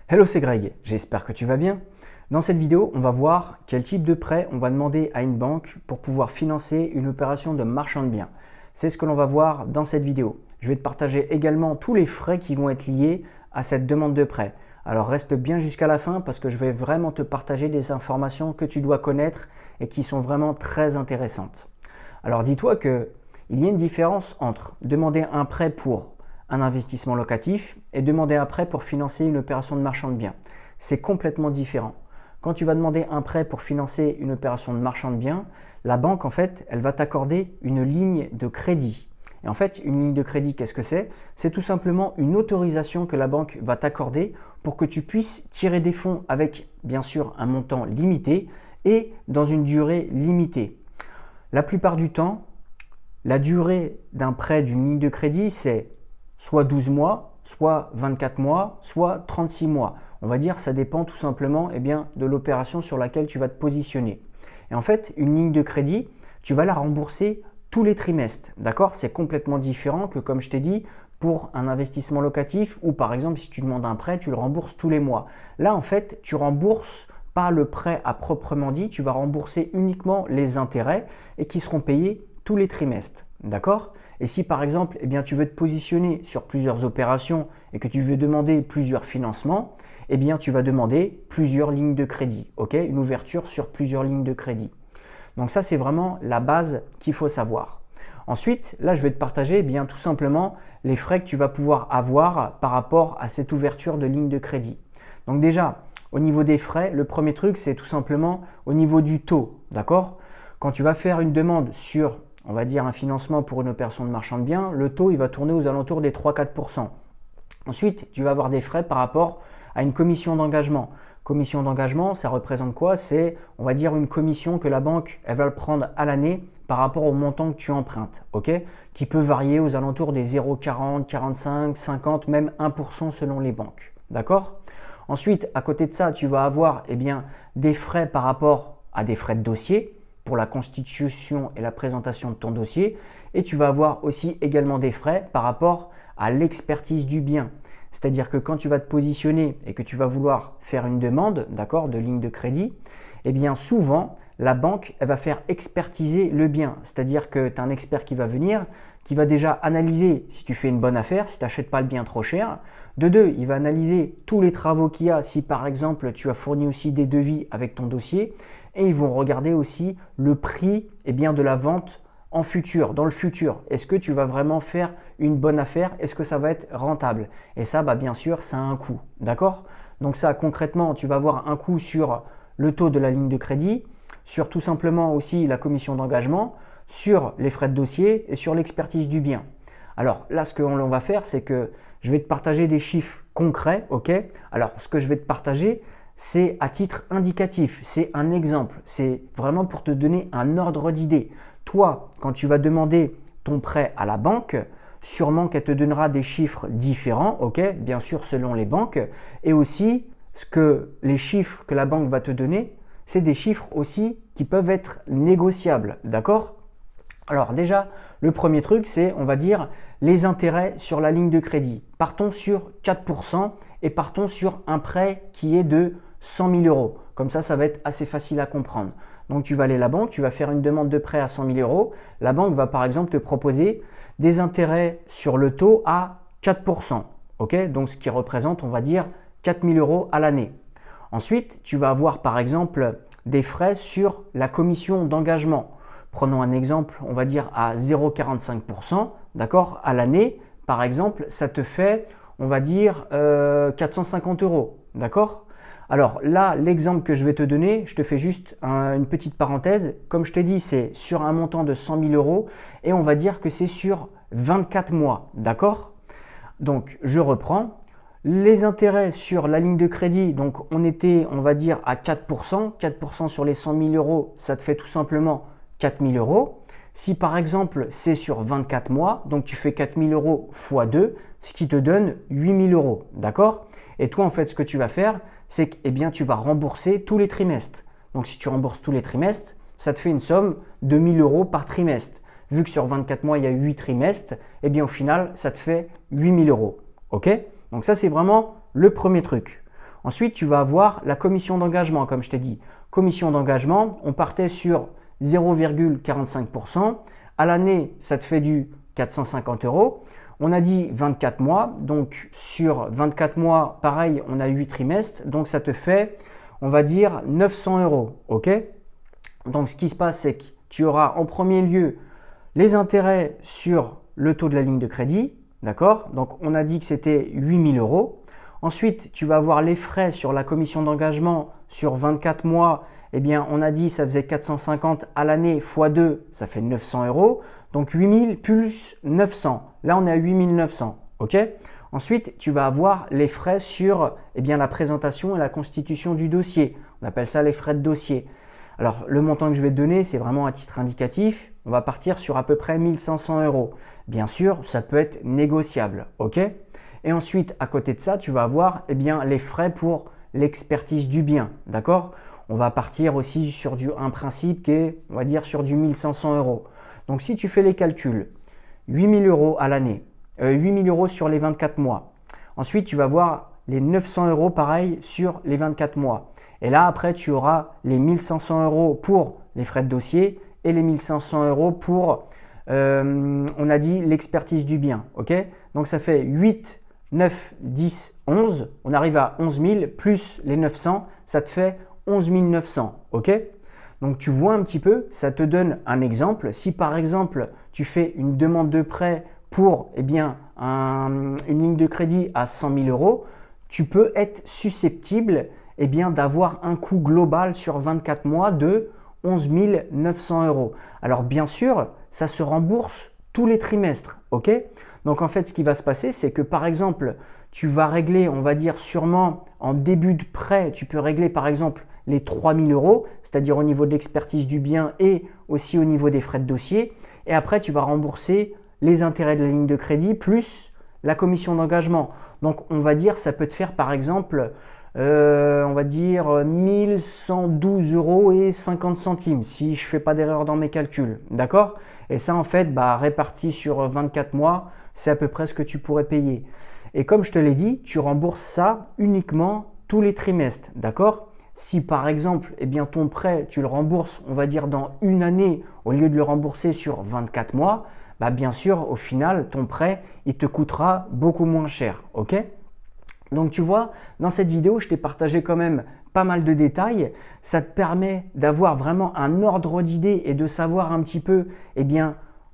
Hello, c'est Greg, j'espère que tu vas bien. Dans cette vidéo, on va voir quel type de prêt on va demander à une banque pour pouvoir financer une opération de marchand de biens. C'est ce que l'on va voir dans cette vidéo. Je vais te partager également tous les frais qui vont être liés à cette demande de prêt. Alors reste bien jusqu'à la fin parce que je vais vraiment te partager des informations que tu dois connaître et qui sont vraiment très intéressantes. Alors dis-toi qu'il y a une différence entre demander un prêt pour un investissement locatif et demander un prêt pour financer une opération de marchand de biens. C'est complètement différent. Quand tu vas demander un prêt pour financer une opération de marchand de biens, la banque, en fait, elle va t'accorder une ligne de crédit. Et en fait, une ligne de crédit, qu'est-ce que c'est? C'est tout simplement une autorisation que la banque va t'accorder pour que tu puisses tirer des fonds avec, bien sûr, un montant limité et dans une durée limitée. La plupart du temps, la durée d'un prêt d'une ligne de crédit, c'est soit 12 mois, soit 24 mois, soit 36 mois. On va dire ça dépend tout simplement de l'opération sur laquelle tu vas te positionner. Et en fait, une ligne de crédit, tu vas la rembourser tous les trimestres. D'accord? C'est complètement différent que, comme je t'ai dit, pour un investissement locatif ou par exemple, si tu demandes un prêt, tu le rembourses tous les mois. Là, en fait, tu rembourses pas le prêt à proprement dit, tu vas rembourser uniquement les intérêts et qui seront payés tous les trimestres. D'accord? Et si par exemple, tu veux te positionner sur plusieurs opérations et que tu veux demander plusieurs financements, tu vas demander plusieurs lignes de crédit, ok? Une ouverture sur plusieurs lignes de crédit. Donc ça, c'est vraiment la base qu'il faut savoir. Ensuite, là, je vais te partager tout simplement les frais que tu vas pouvoir avoir par rapport à cette ouverture de ligne de crédit. Donc déjà, au niveau des frais, le premier truc, c'est tout simplement au niveau du taux, d'accord? Quand tu vas faire une demande sur on va dire un financement pour une opération de marchand de biens, le taux il va tourner aux alentours des 3-4%. Ensuite, tu vas avoir des frais par rapport à une commission d'engagement. Commission d'engagement, ça représente quoi? C'est, on va dire, une commission que la banque elle va le prendre à l'année par rapport au montant que tu empruntes, ok? Qui peut varier aux alentours des 0,40, 45, 50, même 1% selon les banques. D'accord? Ensuite, à côté de ça, tu vas avoir des frais par rapport à des frais de dossier pour la constitution et la présentation de ton dossier, et tu vas avoir aussi également des frais par rapport à l'expertise du bien. C'est-à-dire que quand tu vas te positionner et que tu vas vouloir faire une demande, d'accord, de ligne de crédit, souvent la banque elle va faire expertiser le bien. C'est-à-dire que tu as un expert qui va venir, qui va déjà analyser si tu fais une bonne affaire, si tu n'achètes pas le bien trop cher. De deux, il va analyser tous les travaux qu'il y a, si par exemple tu as fourni aussi des devis avec ton dossier, et ils vont regarder aussi le prix de la vente en futur, dans le futur. Est-ce que tu vas vraiment faire une bonne affaire? Est-ce que ça va être rentable? Et ça, bien sûr, ça a un coût. D'accord? Donc ça, concrètement, tu vas avoir un coût sur le taux de la ligne de crédit, sur tout simplement aussi la commission d'engagement, sur les frais de dossier et sur l'expertise du bien. Alors là, ce que l'on va faire, c'est que je vais te partager des chiffres concrets. Ok? Alors, ce que je vais te partager, c'est à titre indicatif, c'est un exemple, c'est vraiment pour te donner un ordre d'idée. Toi, quand tu vas demander ton prêt à la banque, sûrement qu'elle te donnera des chiffres différents, ok, bien sûr selon les banques, et aussi les chiffres que la banque va te donner, c'est des chiffres aussi qui peuvent être négociables, d'accord? Alors déjà, le premier truc, c'est, on va dire, les intérêts sur la ligne de crédit. Partons sur 4% et partons sur un prêt qui est de 100 000 euros. Comme ça va être assez facile à comprendre. Donc, tu vas aller à la banque, tu vas faire une demande de prêt à 100 000 euros. La banque va par exemple te proposer des intérêts sur le taux à 4%. Ok? Donc, ce qui représente, on va dire, 4 000 euros à l'année. Ensuite, tu vas avoir par exemple des frais sur la commission d'engagement. Prenons un exemple, on va dire à 0,45%, d'accord, à l'année. Par exemple, ça te fait, on va dire, 450 euros, d'accord? Alors là, l'exemple que je vais te donner, je te fais juste une petite parenthèse. Comme je t'ai dit, c'est sur un montant de 100 000 euros et on va dire que c'est sur 24 mois, d'accord? Donc, je reprends. Les intérêts sur la ligne de crédit, donc on était, on va dire, à 4%. 4% sur les 100 000 euros, ça te fait tout simplement 4 000 euros. Si par exemple, c'est sur 24 mois, donc tu fais 4 000 euros x 2, ce qui te donne 8 000 euros, d'accord? Et toi, en fait, ce que tu vas faire, c'est que tu vas rembourser tous les trimestres. Donc, si tu rembourses tous les trimestres, ça te fait une somme de 1 000 euros par trimestre. Vu que sur 24 mois, il y a 8 trimestres, au final, ça te fait 8 000 euros. Ok? Donc, ça, c'est vraiment le premier truc. Ensuite, tu vas avoir la commission d'engagement, comme je t'ai dit. Commission d'engagement, on partait sur 0,45%. À l'année, ça te fait du 450 euros. On a dit 24 mois, donc sur 24 mois, pareil, on a 8 trimestres, donc ça te fait, on va dire, 900 euros. Ok? Donc ce qui se passe, c'est que tu auras en premier lieu les intérêts sur le taux de la ligne de crédit, d'accord? Donc on a dit que c'était 8 000 euros. Ensuite, tu vas avoir les frais sur la commission d'engagement sur 24 mois. Eh bien, on a dit que ça faisait 450 à l'année x 2, ça fait 900 euros. Donc 8 000 plus 900. Là, on est à 8 900. OK? Ensuite, tu vas avoir les frais sur la présentation et la constitution du dossier. On appelle ça les frais de dossier. Alors, le montant que je vais te donner, c'est vraiment à titre indicatif. On va partir sur à peu près 1 500 euros. Bien sûr, ça peut être négociable. OK? Et ensuite, à côté de ça, tu vas avoir les frais pour l'expertise du bien. D'accord? On va partir aussi sur un principe qui est, on va dire, sur du 1 500 euros. Donc, si tu fais les calculs, 8 000 euros à l'année, 8 000 euros sur les 24 mois. Ensuite, tu vas voir les 900 euros pareil sur les 24 mois. Et là, après, tu auras les 1 500 euros pour les frais de dossier et les 1 500 euros pour, on a dit, l'expertise du bien. Ok? Donc, ça fait 8, 9, 10, 11. On arrive à 11 000 plus les 900, ça te fait 11 900. Ok? Donc, tu vois un petit peu, ça te donne un exemple. Si par exemple, tu fais une demande de prêt pour une ligne de crédit à 100 000 euros, tu peux être susceptible d'avoir un coût global sur 24 mois de 11 900 euros. Alors bien sûr, ça se rembourse tous les trimestres. Ok? Donc en fait, ce qui va se passer, c'est que par exemple, tu vas régler, on va dire sûrement en début de prêt, tu peux régler par exemple les 3 000 euros, c'est-à-dire au niveau de l'expertise du bien et aussi au niveau des frais de dossier. Et après, tu vas rembourser les intérêts de la ligne de crédit plus la commission d'engagement. Donc, on va dire, ça peut te faire par exemple, on va dire 1 112 euros et 50 centimes si je ne fais pas d'erreur dans mes calculs. D'accord? Et ça, en fait, réparti sur 24 mois, c'est à peu près ce que tu pourrais payer. Et comme je te l'ai dit, tu rembourses ça uniquement tous les trimestres. D'accord? Si par exemple, ton prêt, tu le rembourses, on va dire dans une année, au lieu de le rembourser sur 24 mois, bien sûr, au final, ton prêt, il te coûtera beaucoup moins cher. Ok? Donc tu vois, dans cette vidéo, je t'ai partagé quand même pas mal de détails. Ça te permet d'avoir vraiment un ordre d'idée et de savoir un petit peu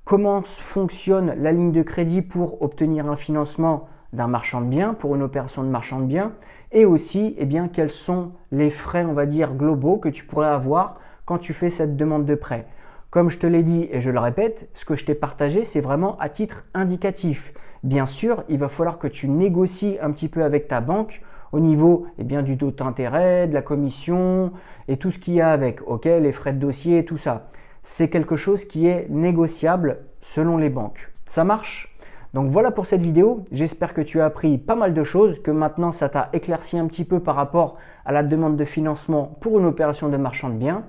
comment fonctionne la ligne de crédit pour obtenir un financement d'un marchand de biens, pour une opération de marchand de biens, et aussi quels sont les frais, on va dire, globaux que tu pourrais avoir quand tu fais cette demande de prêt. Comme je te l'ai dit et je le répète, ce que je t'ai partagé, c'est vraiment à titre indicatif. Bien sûr, il va falloir que tu négocies un petit peu avec ta banque au niveau du taux d'intérêt, de la commission et tout ce qu'il y a avec, ok, les frais de dossier, tout ça. C'est quelque chose qui est négociable selon les banques. Ça marche? Donc voilà pour cette vidéo. J'espère que tu as appris pas mal de choses, que maintenant ça t'a éclairci un petit peu par rapport à la demande de financement pour une opération de marchand de biens.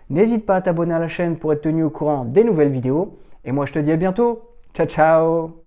N'hésite pas à t'abonner à la chaîne pour être tenu au courant des nouvelles vidéos. Et moi je te dis à bientôt. Ciao ciao!